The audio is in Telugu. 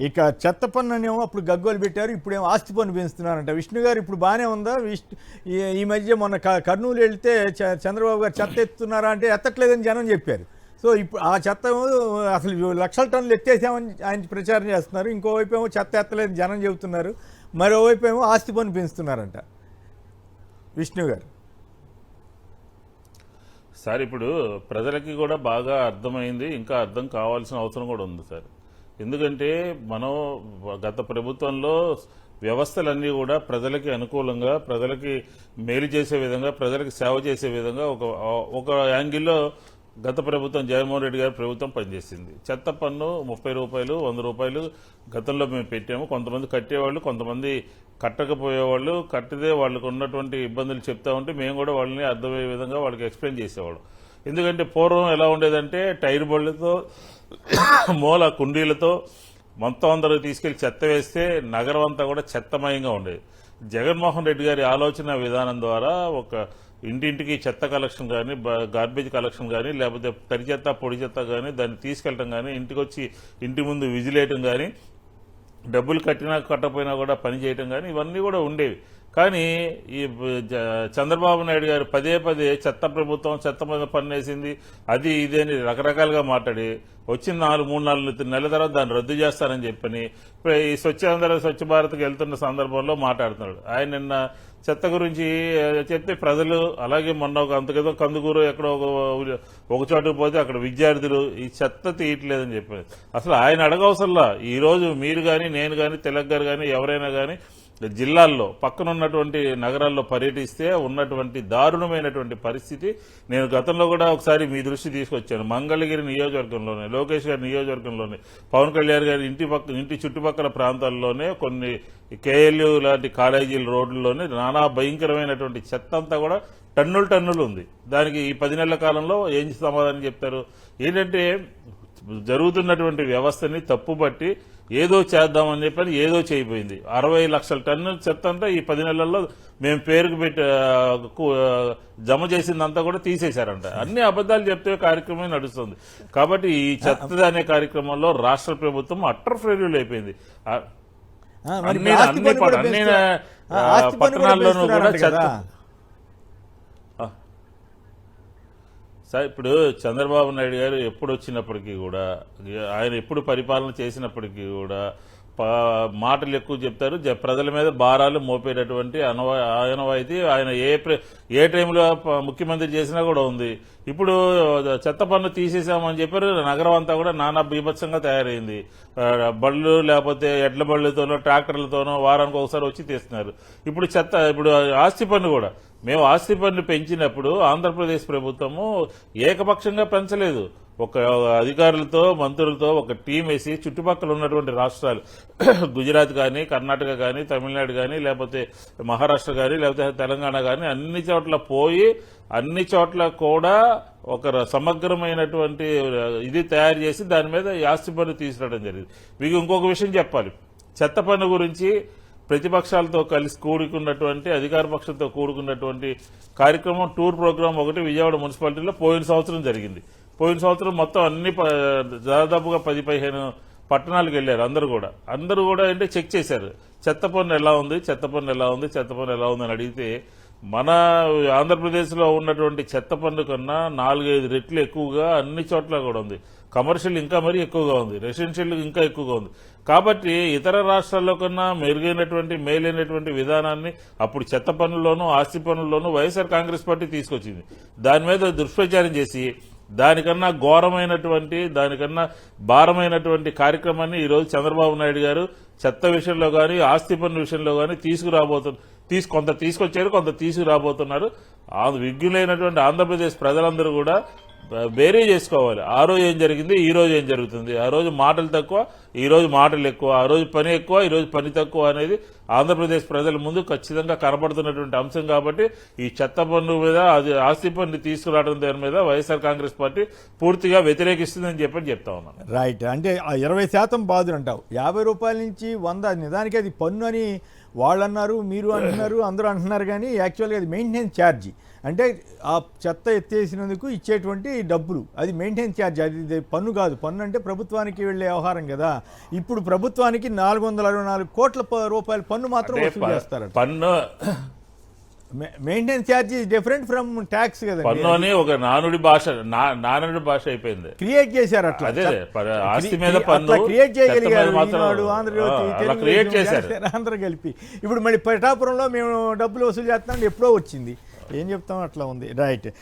ఇక చెత్త పన్ను అనేమో అప్పుడు గగ్గోలు పెట్టారు, ఇప్పుడేమో ఆస్తి పన్ను పెంచుతున్నారంట. విష్ణు గారు ఇప్పుడు బాగానే ఉందా? ఈ మధ్య మొన్న కర్నూలు వెళ్తే చంద్రబాబు గారు చెత్త ఎత్తున్నారా అంటే ఎత్తట్లేదని జనం చెప్పారు. సో ఇప్పుడు ఆ చెత్త అసలు లక్షల టన్నులు ఎత్తేసామని ఆయన ప్రచారం చేస్తున్నారు. ఇంకోవైపు ఏమో చెత్త ఎత్తలేదని జనం చెబుతున్నారు, మరోవైపు ఏమో ఆస్తి పన్ను పెంచుతున్నారంట విష్ణు గారు. సార్ ఇప్పుడు ప్రజలకి కూడా బాగా అర్థమైంది, ఇంకా అర్థం కావాల్సిన అవసరం కూడా ఉంది సార్. ఎందుకంటే మనం గత ప్రభుత్వంలో వ్యవస్థలన్నీ కూడా ప్రజలకి అనుకూలంగా, ప్రజలకి మేలు చేసే విధంగా, ప్రజలకి సేవ చేసే విధంగా ఒక యాంగిల్లో గత ప్రభుత్వం జగన్మోహన్ రెడ్డి గారి ప్రభుత్వం పనిచేసింది. చెత్త పన్ను 30 రూపాయలు, 100 రూపాయలు గతంలో మేము పెట్టాము. కొంతమంది కట్టేవాళ్ళు, కొంతమంది కట్టకపోయేవాళ్ళు, కట్టితే వాళ్ళకు ఉన్నటువంటి ఇబ్బందులు చెప్తా ఉంటే మేము కూడా వాళ్ళని అర్థమయ్యే విధంగా వాళ్ళకి ఎక్స్ప్లెయిన్ చేసేవాళ్ళం. ఎందుకంటే పూర్వం ఎలా ఉండేదంటే టైర్ బళ్ళతో మూల కుండీలతో మొత్తం అందరూ తీసుకెళ్లి చెత్త వేస్తే నగరం అంతా కూడా చెత్తమయంగా ఉండేది. జగన్మోహన్ రెడ్డి గారి ఆలోచన విధానం ద్వారా ఒక ఇంటింటికి చెత్త కలెక్షన్ కానీ, గార్బేజ్ కలెక్షన్ కానీ, లేకపోతే తడి చెత్త పొడి చెత్త కానీ దాన్ని తీసుకెళ్ళటం కానీ, ఇంటికి వచ్చి ఇంటి ముందు విజిలేయటం కానీ, డబ్బులు కట్టినా కట్టపోయినా కూడా పని చేయటం కానీ ఇవన్నీ కూడా ఉండేవి. కానీ ఈ చంద్రబాబు నాయుడు గారు పదే పదే చెత్త ప్రభుత్వం, చెత్త మీద పన్నేసింది, అది ఇదే అని రకరకాలుగా మాట్లాడి వచ్చిన 3-4 నెలల తర్వాత దాన్ని రద్దు చేస్తానని చెప్పని ఈ స్వచ్ఛ భారత్కి వెళ్తున్న సందర్భంలో మాట్లాడుతున్నాడు. ఆయన నిన్న చెత్త గురించి చెప్తే ప్రజలు, అలాగే మొన్న ఒక అంతకేదో కందుకూరు ఎక్కడో ఒక చోటుకు పోతే అక్కడ విద్యార్థులు ఈ చెత్త తీయట్లేదని చెప్పారు. అసలు ఆయన అడగవసరంలా. ఈ రోజు మీరు కానీ, నేను కానీ, తిలక్ గారు కానీ, ఎవరైనా కానీ జిల్లాల్లో పక్కనున్నటువంటి నగరాల్లో పర్యటిస్తే ఉన్నటువంటి దారుణమైనటువంటి పరిస్థితి నేను గతంలో కూడా ఒకసారి మీ దృష్టి తీసుకొచ్చాను. మంగళగిరి నియోజకవర్గంలోనే, లోకేష్ గారి నియోజకవర్గంలోనే, పవన్ కళ్యాణ్ గారి ఇంటి చుట్టుపక్కల ప్రాంతాల్లోనే, కొన్ని కేఎల్యూ లాంటి కాలేజీల రోడ్లలోనే నానా భయంకరమైనటువంటి చెత్త అంతా కూడా టన్నులు ఉంది. దానికి ఈ 10 నెలల కాలంలో ఏం సమాధానం చెప్తారు? ఏంటంటే జరుగుతున్నటువంటి వ్యవస్థని తప్పుబట్టి ఏదో చేద్దామని చెప్పని ఏదో చేయిపోయింది. 60 లక్షల టన్నుల చెత్త అంతా ఈ 10 నెలల్లో మేము పేరుకు పెట్టి జమ చేసిందంతా కూడా తీసేశారంట. అన్ని అబద్దాలు చెప్తే కార్యక్రమం నడుస్తుంది. కాబట్టి ఈ చెత్త అనే కార్యక్రమంలో రాష్ట్ర ప్రభుత్వం అట్టర్ ఫెయిల్యూర్ అయిపోయింది. అన్ని పట్టణాల్లోనూ కూడా చెత్త. సార్ ఇప్పుడు చంద్రబాబు నాయుడు గారు ఎప్పుడు వచ్చినప్పటికీ కూడా, ఆయన ఎప్పుడు పరిపాలన చేసినప్పటికీ కూడా మాటలు ఎక్కువ చెప్తారు, ప్రజల మీద భారాలు మోపేటటువంటి ఆనవాయితీ ఆయన ఏ టైంలో ముఖ్యమంత్రి చేసినా కూడా ఉంది. ఇప్పుడు చెత్త పన్ను తీసేసామని చెప్పారు, నగరం అంతా కూడా నానా బీభత్సంగా తయారైంది. బళ్ళు లేకపోతే ఎడ్ల బళ్ళతోనో ట్రాక్టర్లతోనో వారానికి ఒకసారి వచ్చి తీస్తున్నారు. ఇప్పుడు ఆస్తి పన్ను కూడా, మేము ఆస్తి పన్ను పెంచినప్పుడు ఆంధ్రప్రదేశ్ ప్రభుత్వము ఏకపక్షంగా పెంచలేదు. ఒక అధికారులతో, మంత్రులతో ఒక టీం వేసి చుట్టుపక్కల ఉన్నటువంటి రాష్ట్రాలు గుజరాత్ కానీ, కర్ణాటక కానీ, తమిళనాడు కానీ, లేకపోతే మహారాష్ట్ర కానీ, లేకపోతే తెలంగాణ కానీ అన్ని చోట్ల పోయి అన్ని చోట్ల కూడా ఒక సమగ్రమైనటువంటి ఇది తయారు చేసి దాని మీద ఆస్తి పన్ను తీసుకురావడం జరిగింది. మీకు ఇంకొక విషయం చెప్పాలి. చెత్త పన్ను గురించి ప్రతిపక్షాలతో కలిసి కూడుకున్నటువంటి, అధికార పక్షంతో కూడుకున్నటువంటి కార్యక్రమం, టూర్ ప్రోగ్రాం ఒకటి విజయవాడ మున్సిపాలిటీలో పోయిన సంవత్సరం జరిగింది. పోయిన సంవత్సరం మొత్తం అన్ని దాదాపుగా 10-15 పట్టణాలకు వెళ్లారు. అందరూ కూడా అంటే చెక్ చేశారు. చెత్త పన్ను ఎలా ఉంది, చెత్త పన్ను ఎలా ఉంది, చెత్త పన్ను ఎలా ఉంది అని అడిగితే మన ఆంధ్రప్రదేశ్లో ఉన్నటువంటి చెత్త పన్ను కన్నా 4-5 రెట్లు ఎక్కువగా అన్ని చోట్ల కూడా ఉంది. కమర్షియల్ ఇంకా మరీ ఎక్కువగా ఉంది, రెసిడెన్షియల్ ఇంకా ఎక్కువగా ఉంది. కాబట్టి ఇతర రాష్ట్రాల్లో కన్నా మేలైనటువంటి విధానాన్ని అప్పుడు చెత్త పన్నుల్లోనూ, ఆస్తి పన్నుల్లోనూ వైఎస్ఆర్ కాంగ్రెస్ పార్టీ తీసుకొచ్చింది. దాని మీద దుష్ప్రచారం చేసి దానికన్నా ఘోరమైనటువంటి, దానికన్నా భారమైనటువంటి కార్యక్రమాన్ని ఈరోజు చంద్రబాబు నాయుడు గారు చెత్త విషయంలో కానీ, ఆస్తి పన్ను విషయంలో కానీ కొంత తీసుకొచ్చారు, కొంత తీసుకురాబోతున్నారు. విజ్ఞులైనటువంటి ఆంధ్రప్రదేశ్ ప్రజలందరూ కూడా బేరీ చేసుకోవాలి. ఆ రోజు ఏం జరిగింది, ఈ రోజు ఏం జరుగుతుంది. ఆ రోజు మాటలు తక్కువ, ఈ రోజు మాటలు ఎక్కువ, ఆ రోజు పని ఎక్కువ, ఈ రోజు పని తక్కువ అనేది ఆంధ్రప్రదేశ్ ప్రజల ముందు ఖచ్చితంగా కనబడుతున్నటువంటి అంశం. కాబట్టి ఈ చెత్త పన్ను మీద, అది ఆస్తి పన్ను తీసుకురావడం దాని మీద వైఎస్ఆర్ కాంగ్రెస్ పార్టీ పూర్తిగా వ్యతిరేకిస్తుందని చెప్తా ఉన్నాను. రైట్. అంటే 20% బాధలు అంటావు. 50 రూపాయల నుంచి 100, నిజానికి అది పన్ను అని వాళ్ళు అన్నారు, మీరు అంటున్నారు, అందరూ అంటున్నారు, కానీ యాక్చువల్గా అది మెయింటెనెన్స్ ఛార్జీ. అంటే ఆ చెత్త ఎత్తేసినందుకు ఇచ్చేటువంటి డబ్బులు, అది మెయింటెనెన్స్ ఛార్జ్, అది పన్ను కాదు. పన్ను అంటే ప్రభుత్వానికి వెళ్ళే వ్యవహారం కదా. ఇప్పుడు ప్రభుత్వానికి 464 కోట్ల రూపాయల పన్ను మాత్రం వసూలు చేస్తారు. పన్ను maintenance charge is different from tax కదా. పన్ను అని ఒక నానుడి భాష అయిపోయింది. క్రియేట్ చేశారు అట్లా. అదే ఆస్తి మీద పన్ను క్రియేట్ చేయగలిగారు మాత్రం ఈనాడు, ఆంధ్రజ్యోతి, క్రియేట్ చేశారు అందరూ కలిపి. ఇప్పుడు మళ్ళీ పిఠాపురంలో మేము డబ్బులు వసూలు చేస్తున్నాం, ఎప్పుడో వచ్చింది. ఏం చెప్తాం, అట్లా ఉంది. రైట్.